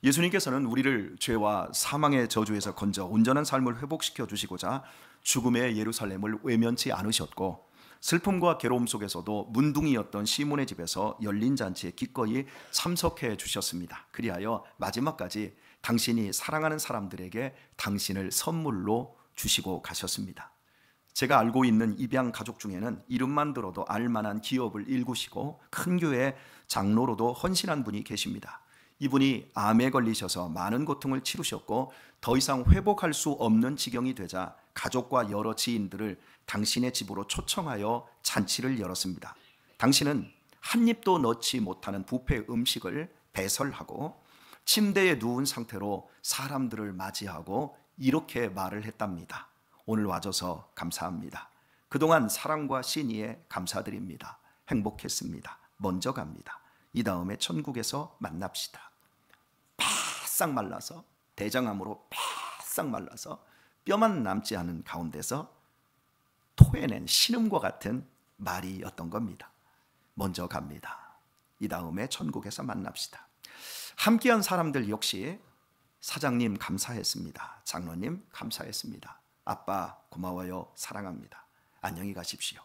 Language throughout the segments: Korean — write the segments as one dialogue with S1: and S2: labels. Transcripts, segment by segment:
S1: 예수님께서는 우리를 죄와 사망의 저주에서 건져 온전한 삶을 회복시켜 주시고자 죽음의 예루살렘을 외면치 않으셨고, 슬픔과 괴로움 속에서도 문둥이였던 시몬의 집에서 열린 잔치에 기꺼이 참석해 주셨습니다. 그리하여 마지막까지 당신이 사랑하는 사람들에게 당신을 선물로 주시고 가셨습니다. 제가 알고 있는 입양 가족 중에는 이름만 들어도 알만한 기업을 일구시고 큰 교회 장로로도 헌신한 분이 계십니다. 이분이 암에 걸리셔서 많은 고통을 치르셨고 더 이상 회복할 수 없는 지경이 되자 가족과 여러 지인들을 당신의 집으로 초청하여 잔치를 열었습니다. 당신은 한 입도 넣지 못하는 뷔페 음식을 배설하고 침대에 누운 상태로 사람들을 맞이하고 이렇게 말을 했답니다. 오늘 와줘서 감사합니다. 그동안 사랑과 신의에 감사드립니다. 행복했습니다. 먼저 갑니다. 이 다음에 천국에서 만납시다. 바싹 말라서, 대장암으로 바싹 말라서 뼈만 남지 않은 가운데서 토해낸 신음과 같은 말이었던 겁니다. 먼저 갑니다. 이 다음에 천국에서 만납시다. 함께한 사람들 역시 사장님 감사했습니다. 장로님 감사했습니다. 아빠 고마워요. 사랑합니다. 안녕히 가십시오.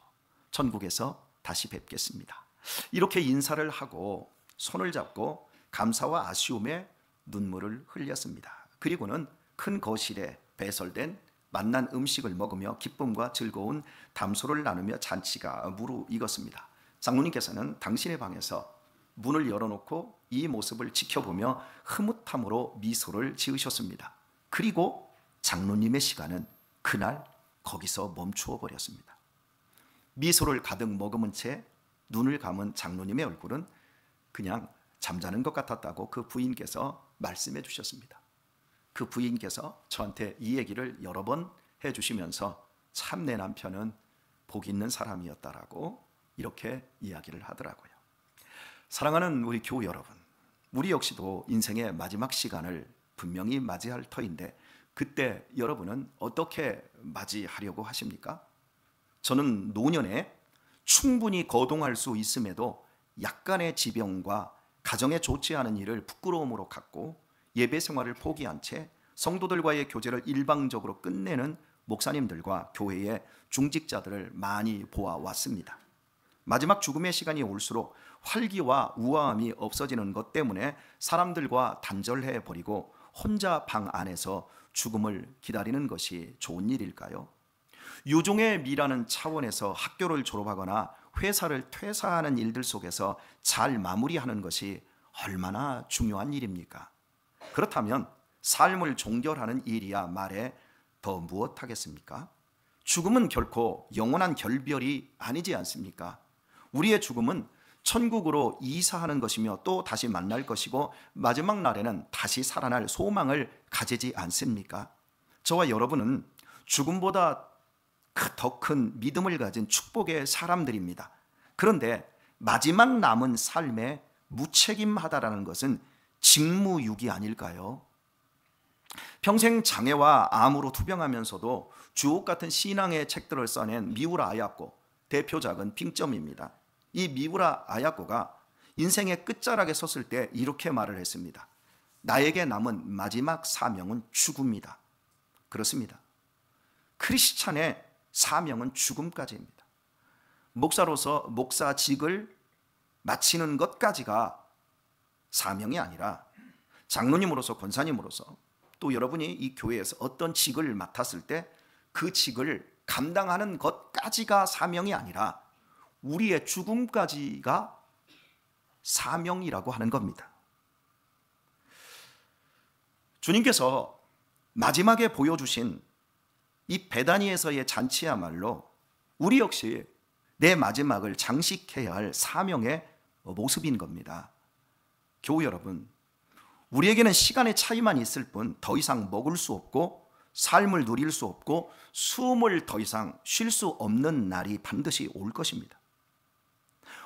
S1: 천국에서 다시 뵙겠습니다. 이렇게 인사를 하고 손을 잡고 감사와 아쉬움에 눈물을 흘렸습니다. 그리고는 큰 거실에 배설된 맛난 음식을 먹으며 기쁨과 즐거운 담소를 나누며 잔치가 무르익었습니다. 장로님께서는 당신의 방에서 문을 열어놓고 이 모습을 지켜보며 흐뭇함으로 미소를 지으셨습니다. 그리고 장로님의 시간은 그날 거기서 멈추어 버렸습니다. 미소를 가득 머금은 채 눈을 감은 장로님의 얼굴은 그냥 잠자는 것 같았다고 그 부인께서 말씀해 주셨습니다. 그 부인께서 저한테 이 얘기를 여러 번 해주시면서 참 내 남편은 복 있는 사람이었다라고 이렇게 이야기를 하더라고요. 사랑하는 우리 교우 여러분, 우리 역시도 인생의 마지막 시간을 분명히 맞이할 터인데 그때 여러분은 어떻게 맞이하려고 하십니까? 저는 노년에 충분히 거동할 수 있음에도 약간의 지병과 가정에 좋지 않은 일을 부끄러움으로 갖고 예배 생활을 포기한 채 성도들과의 교제를 일방적으로 끝내는 목사님들과 교회의 중직자들을 많이 보아왔습니다. 마지막 죽음의 시간이 올수록 활기와 우아함이 없어지는 것 때문에 사람들과 단절해 버리고 혼자 방 안에서 죽음을 기다리는 것이 좋은 일일까요? 유종의 미라는 차원에서 학교를 졸업하거나 회사를 퇴사하는 일들 속에서 잘 마무리하는 것이 얼마나 중요한 일입니까? 그렇다면 삶을 종결하는 일이야 말해 더 무엇하겠습니까? 죽음은 결코 영원한 결별이 아니지 않습니까? 우리의 죽음은 천국으로 이사하는 것이며 또 다시 만날 것이고 마지막 날에는 다시 살아날 소망을 가지지 않습니까? 저와 여러분은 죽음보다 더 큰 믿음을 가진 축복의 사람들입니다. 그런데 마지막 남은 삶에 무책임하다라는 것은 직무유기 아닐까요? 평생 장애와 암으로 투병하면서도 주옥 같은 신앙의 책들을 써낸 미우라 아야코, 대표작은 빙점입니다. 이 미우라 아야코가 인생의 끝자락에 섰을 때 이렇게 말을 했습니다. 나에게 남은 마지막 사명은 죽음이다. 그렇습니다. 크리스찬의 사명은 죽음까지입니다. 목사로서 목사직을 마치는 것까지가 사명이 아니라 장로님으로서 권사님으로서 또 여러분이 이 교회에서 어떤 직을 맡았을 때 그 직을 감당하는 것까지가 사명이 아니라 우리의 죽음까지가 사명이라고 하는 겁니다. 주님께서 마지막에 보여주신 이 베다니에서의 잔치야말로 우리 역시 내 마지막을 장식해야 할 사명의 모습인 겁니다. 교우 여러분, 우리에게는 시간의 차이만 있을 뿐 더 이상 먹을 수 없고 삶을 누릴 수 없고 숨을 더 이상 쉴 수 없는 날이 반드시 올 것입니다.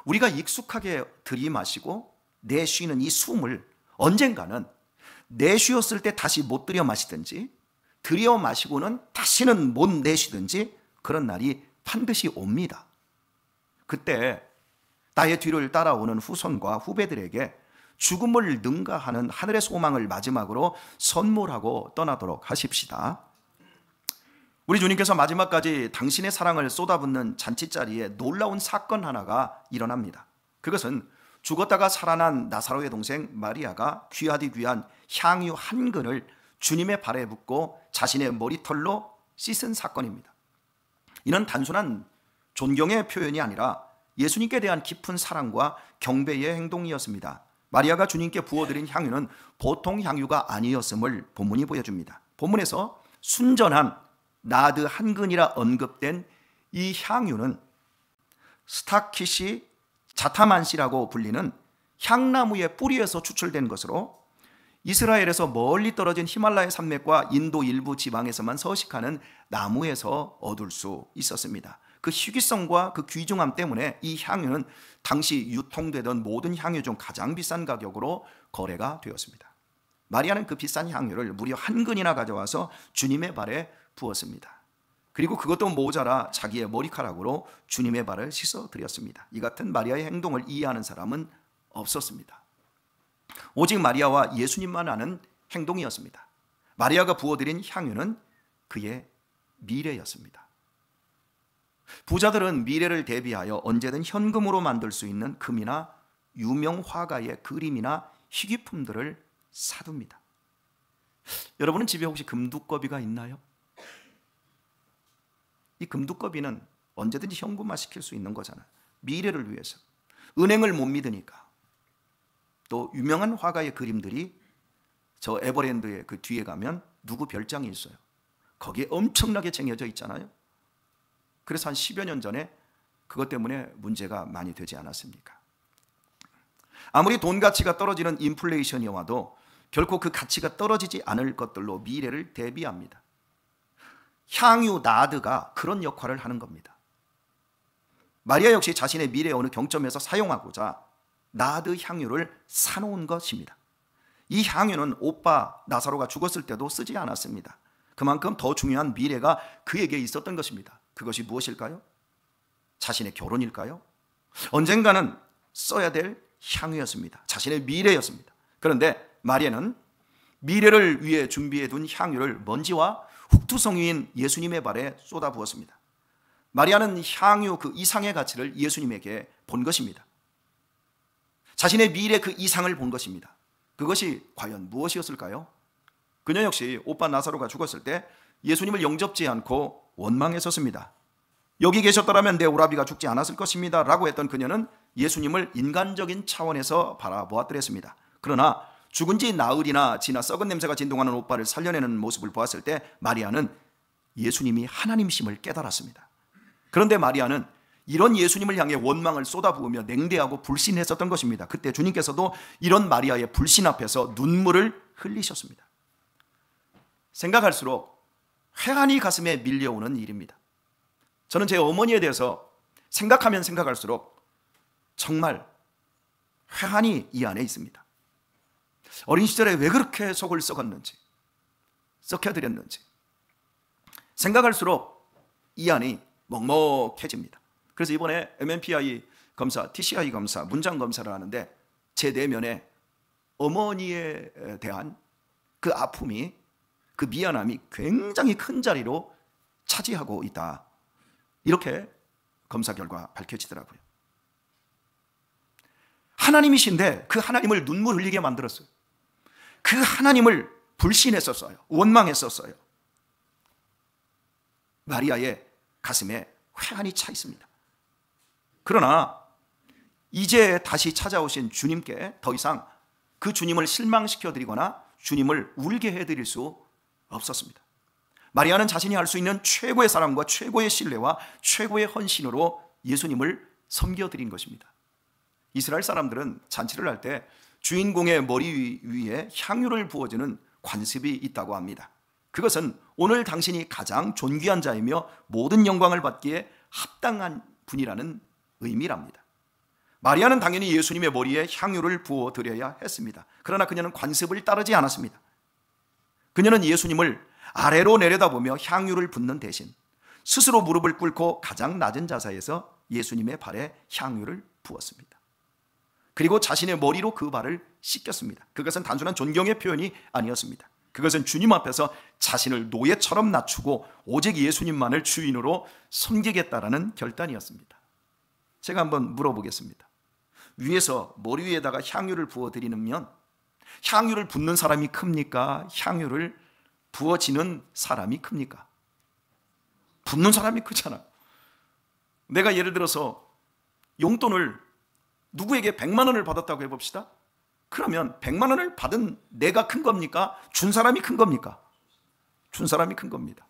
S1: 우리가 익숙하게 들이마시고 내쉬는 이 숨을 언젠가는 내쉬었을 때 다시 못 들여 마시든지 들여 마시고는 다시는 못 내쉬든지 그런 날이 반드시 옵니다. 그때 나의 뒤를 따라오는 후손과 후배들에게 죽음을 능가하는 하늘의 소망을 마지막으로 선물하고 떠나도록 하십시다. 우리 주님께서 마지막까지 당신의 사랑을 쏟아붓는 잔치자리에 놀라운 사건 하나가 일어납니다. 그것은 죽었다가 살아난 나사로의 동생 마리아가 귀하디 귀한 향유 한 근을 주님의 발에 붓고 자신의 머리털로 씻은 사건입니다. 이는 단순한 존경의 표현이 아니라 예수님께 대한 깊은 사랑과 경배의 행동이었습니다. 마리아가 주님께 부어드린 향유는 보통 향유가 아니었음을 본문이 보여줍니다. 본문에서 순전한 나드 한 근이라 언급된 이 향유는 스타키시 자타만시라고 불리는 향나무의 뿌리에서 추출된 것으로 이스라엘에서 멀리 떨어진 히말라야 산맥과 인도 일부 지방에서만 서식하는 나무에서 얻을 수 있었습니다. 그 희귀성과 그 귀중함 때문에 이 향유는 당시 유통되던 모든 향유 중 가장 비싼 가격으로 거래가 되었습니다. 마리아는 그 비싼 향유를 무려 한 근이나 가져와서 주님의 발에 부었습니다. 그리고 그것도 모자라 자기의 머리카락으로 주님의 발을 씻어드렸습니다. 이 같은 마리아의 행동을 이해하는 사람은 없었습니다. 오직 마리아와 예수님만 아는 행동이었습니다. 마리아가 부어드린 향유는 그의 미래였습니다. 부자들은 미래를 대비하여 언제든 현금으로 만들 수 있는 금이나 유명 화가의 그림이나 희귀품들을 사둡니다. 여러분은 집에 혹시 금두꺼비가 있나요? 이 금두꺼비는 언제든지 현금화 시킬 수 있는 거잖아요. 미래를 위해서. 은행을 못 믿으니까. 또 유명한 화가의 그림들이 저 에버랜드의 그 뒤에 가면 누구 별장이 있어요. 거기에 엄청나게 쟁여져 있잖아요. 그래서 한 10여 년 전에 그것 때문에 문제가 많이 되지 않았습니까? 아무리 돈 가치가 떨어지는 인플레이션이 와도 결코 그 가치가 떨어지지 않을 것들로 미래를 대비합니다. 향유 나드가 그런 역할을 하는 겁니다. 마리아 역시 자신의 미래의 어느 경점에서 사용하고자 나드 향유를 사놓은 것입니다. 이 향유는 오빠 나사로가 죽었을 때도 쓰지 않았습니다. 그만큼 더 중요한 미래가 그에게 있었던 것입니다. 그것이 무엇일까요? 자신의 결혼일까요? 언젠가는 써야 될 향유였습니다. 자신의 미래였습니다. 그런데 마리아는 미래를 위해 준비해 둔 향유를 먼지와 흙투성이인 예수님의 발에 쏟아부었습니다. 마리아는 향유 그 이상의 가치를 예수님에게 본 것입니다. 자신의 미래 그 이상을 본 것입니다. 그것이 과연 무엇이었을까요? 그녀 역시 오빠 나사로가 죽었을 때 예수님을 영접지 않고 원망했었습니다. 여기 계셨더라면 내 오라비가 죽지 않았을 것입니다 라고 했던 그녀는 예수님을 인간적인 차원에서 바라보았더랬습니다. 그러나 죽은 지 나흘이나 지나 썩은 냄새가 진동하는 오빠를 살려내는 모습을 보았을 때 마리아는 예수님이 하나님이심을 깨달았습니다. 그런데 마리아는 이런 예수님을 향해 원망을 쏟아부으며 냉대하고 불신했었던 것입니다. 그때 주님께서도 이런 마리아의 불신 앞에서 눈물을 흘리셨습니다. 생각할수록 회한이 가슴에 밀려오는 일입니다. 저는 제 어머니에 대해서 생각하면 생각할수록 정말 회한이 이 안에 있습니다. 어린 시절에 왜 그렇게 속을 썩었는지, 썩혀드렸는지 생각할수록 이 안이 먹먹해집니다. 그래서 이번에 MMPI 검사, TCI 검사, 문장 검사를 하는데 제 내면에 어머니에 대한 그 아픔이, 그 미안함이 굉장히 큰 자리로 차지하고 있다. 이렇게 검사 결과 밝혀지더라고요. 하나님이신데 그 하나님을 눈물 흘리게 만들었어요. 그 하나님을 불신했었어요. 원망했었어요. 마리아의 가슴에 회한이 차 있습니다. 그러나 이제 다시 찾아오신 주님께 더 이상 그 주님을 실망시켜드리거나 주님을 울게 해드릴 수 없었습니다. 마리아는 자신이 할 수 있는 최고의 사랑과 최고의 신뢰와 최고의 헌신으로 예수님을 섬겨드린 것입니다. 이스라엘 사람들은 잔치를 할 때 주인공의 머리 위에 향유를 부어주는 관습이 있다고 합니다. 그것은 오늘 당신이 가장 존귀한 자이며 모든 영광을 받기에 합당한 분이라는 의미랍니다. 마리아는 당연히 예수님의 머리에 향유를 부어드려야 했습니다. 그러나 그녀는 관습을 따르지 않았습니다. 그녀는 예수님을 아래로 내려다보며 향유를 붓는 대신 스스로 무릎을 꿇고 가장 낮은 자세에서 예수님의 발에 향유를 부었습니다. 그리고 자신의 머리로 그 발을 씻겼습니다. 그것은 단순한 존경의 표현이 아니었습니다. 그것은 주님 앞에서 자신을 노예처럼 낮추고 오직 예수님만을 주인으로 섬기겠다라는 결단이었습니다. 제가 한번 물어보겠습니다. 위에서 머리 위에다가 향유를 부어드리면 향유를 붓는 사람이 큽니까? 향유를 부어지는 사람이 큽니까? 붓는 사람이 크잖아요. 내가 예를 들어서 용돈을 누구에게 100만 원을 받았다고 해봅시다. 그러면 100만 원을 받은 내가 큰 겁니까? 준 사람이 큰 겁니까? 준 사람이 큰 겁니다.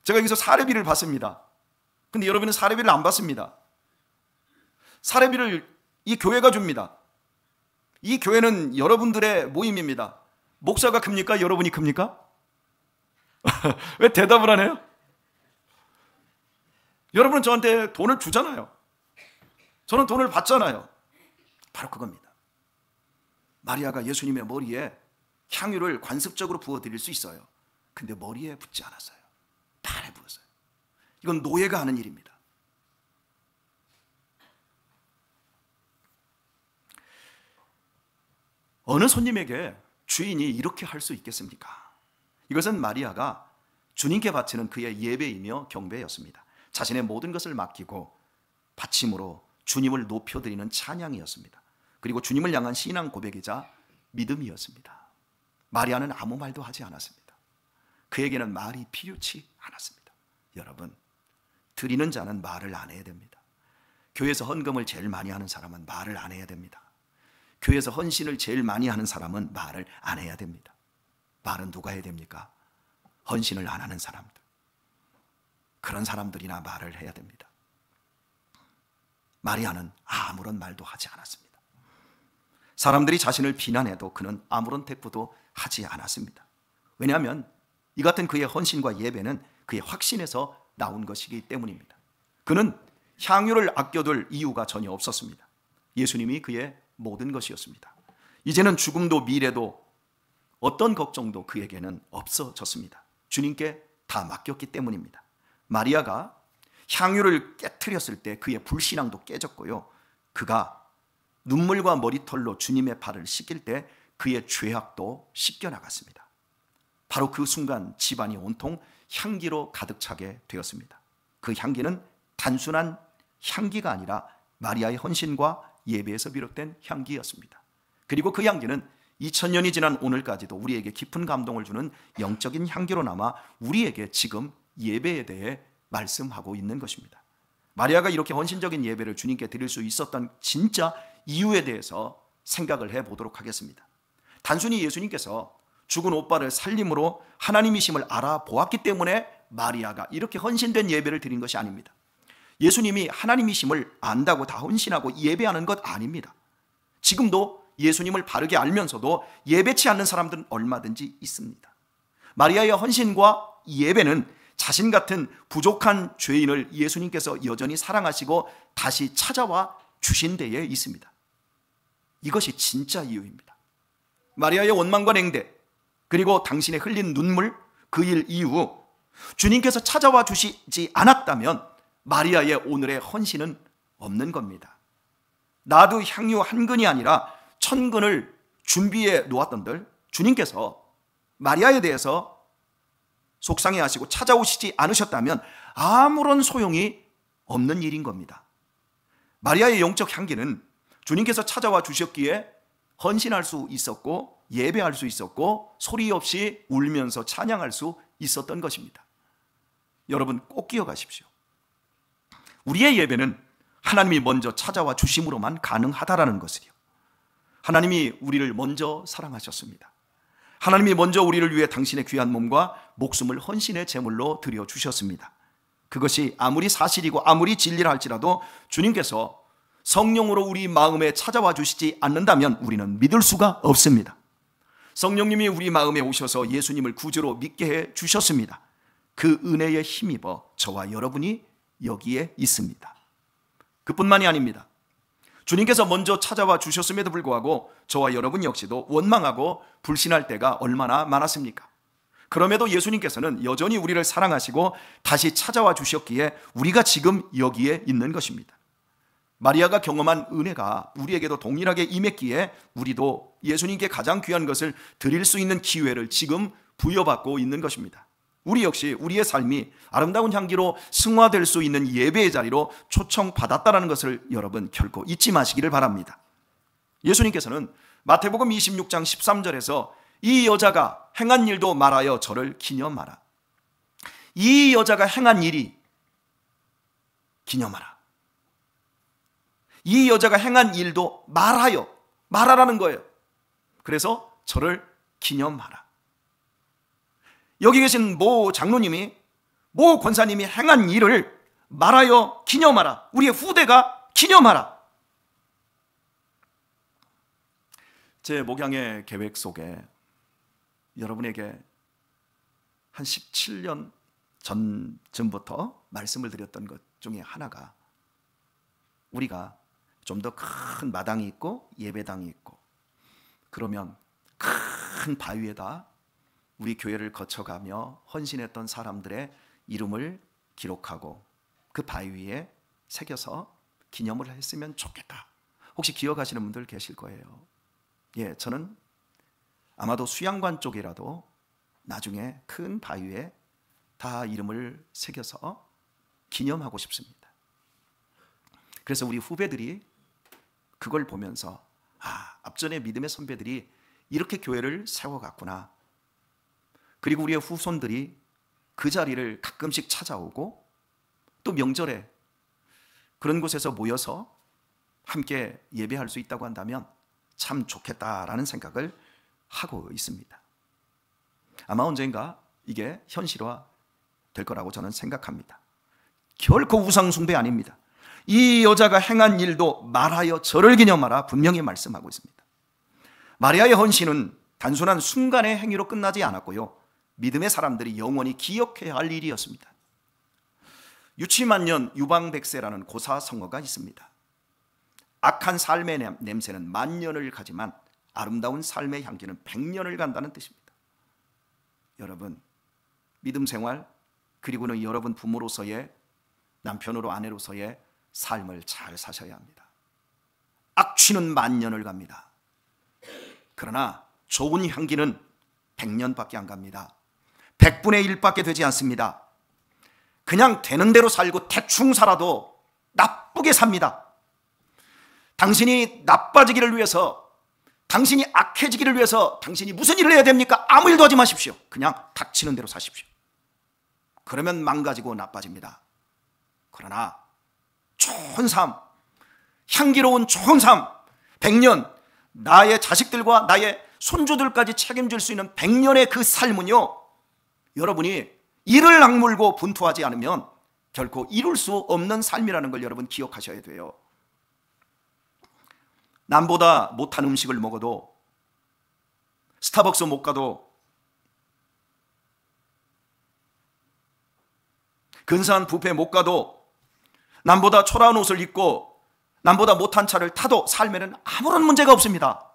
S1: 제가 여기서 사례비를 받습니다. 근데 여러분은 사례비를 안 받습니다. 사례비를 이 교회가 줍니다. 이 교회는 여러분들의 모임입니다. 목사가 큽니까? 여러분이 큽니까? 왜 대답을 안 해요? 여러분은 저한테 돈을 주잖아요. 저는 돈을 받잖아요. 바로 그겁니다. 마리아가 예수님의 머리에 향유를 관습적으로 부어드릴 수 있어요. 근데 머리에 붓지 않았어요. 발에 부었어요. 이건 노예가 하는 일입니다. 어느 손님에게 주인이 이렇게 할 수 있겠습니까? 이것은 마리아가 주님께 바치는 그의 예배이며 경배였습니다. 자신의 모든 것을 맡기고 바침으로 주님을 높여드리는 찬양이었습니다. 그리고 주님을 향한 신앙 고백이자 믿음이었습니다. 마리아는 아무 말도 하지 않았습니다. 그에게는 말이 필요치 않았습니다. 여러분, 드리는 자는 말을 안 해야 됩니다. 교회에서 헌금을 제일 많이 하는 사람은 말을 안 해야 됩니다. 교회에서 헌신을 제일 많이 하는 사람은 말을 안 해야 됩니다. 말은 누가 해야 됩니까? 헌신을 안 하는 사람들. 그런 사람들이나 말을 해야 됩니다. 마리아는 아무런 말도 하지 않았습니다. 사람들이 자신을 비난해도 그는 아무런 대꾸도 하지 않았습니다. 왜냐하면 이 같은 그의 헌신과 예배는 그의 확신에서 나온 것이기 때문입니다. 그는 향유를 아껴둘 이유가 전혀 없었습니다. 예수님이 그의 모든 것이었습니다. 이제는 죽음도 미래도 어떤 걱정도 그에게는 없어졌습니다. 주님께 다 맡겼기 때문입니다. 마리아가 향유를 깨트렸을 때 그의 불신앙도 깨졌고요. 그가 눈물과 머리털로 주님의 발을 씻길 때 그의 죄악도 씻겨나갔습니다. 바로 그 순간 집안이 온통 향기로 가득 차게 되었습니다. 그 향기는 단순한 향기가 아니라 마리아의 헌신과 예배에서 비롯된 향기였습니다. 그리고 그 향기는 2000년이 지난 오늘까지도 우리에게 깊은 감동을 주는 영적인 향기로 남아 우리에게 지금 예배에 대해 말씀하고 있는 것입니다. 마리아가 이렇게 헌신적인 예배를 주님께 드릴 수 있었던 진짜 이유에 대해서 생각을 해보도록 하겠습니다. 단순히 예수님께서 죽은 오빠를 살림으로 하나님이심을 알아보았기 때문에 마리아가 이렇게 헌신된 예배를 드린 것이 아닙니다. 예수님이 하나님이심을 안다고 다 헌신하고 예배하는 것 아닙니다. 지금도 예수님을 바르게 알면서도 예배치 않는 사람들은 얼마든지 있습니다. 마리아의 헌신과 예배는 자신 같은 부족한 죄인을 예수님께서 여전히 사랑하시고 다시 찾아와 주신 데에 있습니다. 이것이 진짜 이유입니다. 마리아의 원망과 냉대, 그리고 당신의 흘린 눈물, 그 일 이후 주님께서 찾아와 주시지 않았다면 마리아의 오늘의 헌신은 없는 겁니다. 나도 향유 한 근이 아니라 1000근을 준비해 놓았던들 주님께서 마리아에 대해서 속상해하시고 찾아오시지 않으셨다면 아무런 소용이 없는 일인 겁니다. 마리아의 영적 향기는 주님께서 찾아와 주셨기에 헌신할 수 있었고 예배할 수 있었고 소리 없이 울면서 찬양할 수 있었던 것입니다. 여러분 꼭 기억하십시오. 우리의 예배는 하나님이 먼저 찾아와 주심으로만 가능하다라는 것을요. 하나님이 우리를 먼저 사랑하셨습니다. 하나님이 먼저 우리를 위해 당신의 귀한 몸과 목숨을 헌신의 제물로 드려주셨습니다. 그것이 아무리 사실이고 아무리 진리라 할지라도 주님께서 성령으로 우리 마음에 찾아와 주시지 않는다면 우리는 믿을 수가 없습니다. 성령님이 우리 마음에 오셔서 예수님을 구주로 믿게 해 주셨습니다. 그 은혜에 힘입어 저와 여러분이 여기에 있습니다. 그뿐만이 아닙니다. 주님께서 먼저 찾아와 주셨음에도 불구하고 저와 여러분 역시도 원망하고 불신할 때가 얼마나 많았습니까? 그럼에도 예수님께서는 여전히 우리를 사랑하시고 다시 찾아와 주셨기에 우리가 지금 여기에 있는 것입니다. 마리아가 경험한 은혜가 우리에게도 동일하게 임했기에 우리도 예수님께 가장 귀한 것을 드릴 수 있는 기회를 지금 부여받고 있는 것입니다. 우리 역시 우리의 삶이 아름다운 향기로 승화될 수 있는 예배의 자리로 초청받았다는 것을 여러분 결코 잊지 마시기를 바랍니다. 예수님께서는 마태복음 26장 13절에서 이 여자가 행한 일도 말하여 저를 기념하라. 이 여자가 행한 일이 기념하라. 이 여자가 행한 일도 말하라는 거예요. 그래서 저를 기념하라. 여기 계신 모 장로님이, 모 권사님이 행한 일을 말하여 기념하라. 우리의 후대가 기념하라. 제 목양의 계획 속에 여러분에게 한 17년 전부터 말씀을 드렸던 것 중에 하나가, 우리가 좀 더 큰 마당이 있고 예배당이 있고, 그러면 큰 바위에다 우리 교회를 거쳐가며 헌신했던 사람들의 이름을 기록하고 그 바위 위에 새겨서 기념을 했으면 좋겠다. 혹시 기억하시는 분들 계실 거예요. 예, 저는 아마도 수양관 쪽이라도 나중에 큰 바위에 다 이름을 새겨서 기념하고 싶습니다. 그래서 우리 후배들이 그걸 보면서 앞전에 믿음의 선배들이 이렇게 교회를 세워갔구나. 그리고 우리의 후손들이 그 자리를 가끔씩 찾아오고 또 명절에 그런 곳에서 모여서 함께 예배할 수 있다고 한다면 참 좋겠다라는 생각을 하고 있습니다. 아마 언젠가 이게 현실화 될 거라고 저는 생각합니다. 결코 우상 숭배 아닙니다. 이 여자가 행한 일도 말하여 저를 기념하라 분명히 말씀하고 있습니다. 마리아의 헌신은 단순한 순간의 행위로 끝나지 않았고요, 믿음의 사람들이 영원히 기억해야 할 일이었습니다. 유치만년 유방백세라는 고사성어가 있습니다. 악한 삶의 냄새는 만년을 가지만 아름다운 삶의 향기는 100년을 간다는 뜻입니다. 여러분, 믿음 생활, 그리고는 여러분 부모로서의, 남편으로 아내로서의 삶을 잘 사셔야 합니다. 악취는 만년을 갑니다. 그러나 좋은 향기는 100년밖에 안 갑니다. 100분의 1밖에 되지 않습니다. 그냥 되는 대로 살고 대충 살아도 나쁘게 삽니다. 당신이 나빠지기를 위해서, 당신이 악해지기를 위해서 당신이 무슨 일을 해야 됩니까? 아무 일도 하지 마십시오. 그냥 닥치는 대로 사십시오. 그러면 망가지고 나빠집니다. 그러나 좋은 삶, 향기로운 좋은 삶, 100년, 나의 자식들과 나의 손주들까지 책임질 수 있는 100년의 그 삶은요, 여러분이 이를 악물고 분투하지 않으면 결코 이룰 수 없는 삶이라는 걸 여러분 기억하셔야 돼요. 남보다 못한 음식을 먹어도, 스타벅스 못 가도, 근사한 뷔페 못 가도, 남보다 초라한 옷을 입고 남보다 못한 차를 타도 삶에는 아무런 문제가 없습니다.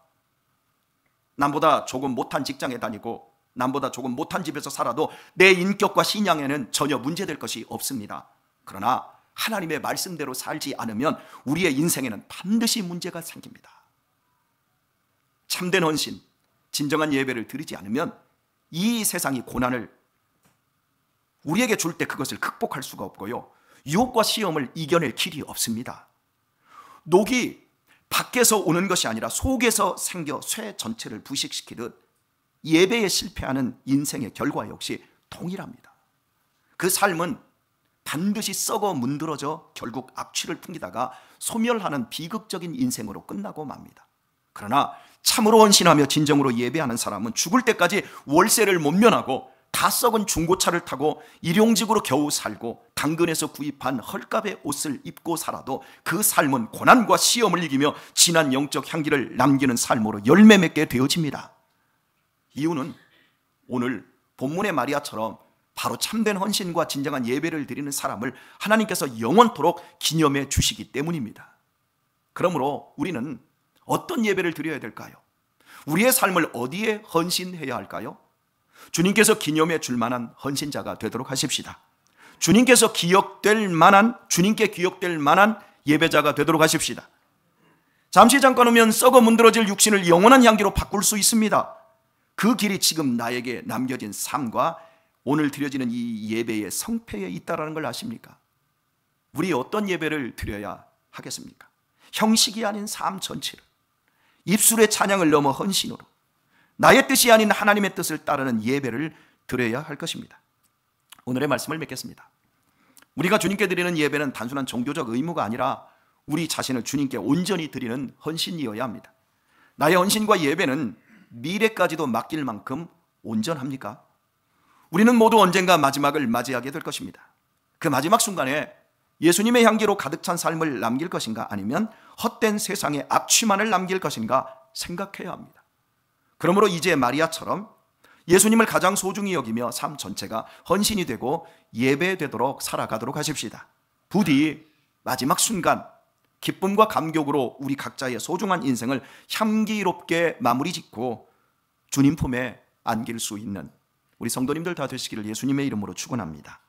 S1: 남보다 조금 못한 직장에 다니고 남보다 조금 못한 집에서 살아도 내 인격과 신앙에는 전혀 문제될 것이 없습니다. 그러나 하나님의 말씀대로 살지 않으면 우리의 인생에는 반드시 문제가 생깁니다. 참된 헌신, 진정한 예배를 드리지 않으면 이 세상이 고난을 우리에게 줄 때 그것을 극복할 수가 없고요, 유혹과 시험을 이겨낼 길이 없습니다. 녹이 밖에서 오는 것이 아니라 속에서 생겨 쇠 전체를 부식시키듯 예배에 실패하는 인생의 결과 역시 동일합니다. 그 삶은 반드시 썩어 문드러져 결국 악취를 풍기다가 소멸하는 비극적인 인생으로 끝나고 맙니다. 그러나 참으로 헌신하며 진정으로 예배하는 사람은 죽을 때까지 월세를 못 면하고 다 썩은 중고차를 타고 일용직으로 겨우 살고 당근에서 구입한 헐값의 옷을 입고 살아도 그 삶은 고난과 시험을 이기며 진한 영적 향기를 남기는 삶으로 열매 맺게 되어집니다. 이유는 오늘 본문의 마리아처럼 바로 참된 헌신과 진정한 예배를 드리는 사람을 하나님께서 영원토록 기념해 주시기 때문입니다. 그러므로 우리는 어떤 예배를 드려야 될까요? 우리의 삶을 어디에 헌신해야 할까요? 주님께서 기념해 줄 만한 헌신자가 되도록 하십시다. 주님께 기억될 만한 예배자가 되도록 하십시다. 잠시 잠깐 오면 썩어 문드러질 육신을 영원한 향기로 바꿀 수 있습니다. 그 길이 지금 나에게 남겨진 삶과 오늘 드려지는 이 예배의 성패에 있다는 걸 아십니까? 우리 어떤 예배를 드려야 하겠습니까? 형식이 아닌 삶 전체를, 입술의 찬양을 넘어 헌신으로 나의 뜻이 아닌 하나님의 뜻을 따르는 예배를 드려야 할 것입니다. 오늘의 말씀을 맺겠습니다. 우리가 주님께 드리는 예배는 단순한 종교적 의무가 아니라 우리 자신을 주님께 온전히 드리는 헌신이어야 합니다. 나의 헌신과 예배는 미래까지도 맡길 만큼 온전합니까? 우리는 모두 언젠가 마지막을 맞이하게 될 것입니다. 그 마지막 순간에 예수님의 향기로 가득 찬 삶을 남길 것인가, 아니면 헛된 세상의 악취만을 남길 것인가 생각해야 합니다. 그러므로 이제 마리아처럼 예수님을 가장 소중히 여기며 삶 전체가 헌신이 되고 예배되도록 살아가도록 하십시다. 부디 마지막 순간 기쁨과 감격으로 우리 각자의 소중한 인생을 향기롭게 마무리 짓고 주님 품에 안길 수 있는 우리 성도님들 다 되시기를 예수님의 이름으로 축원합니다.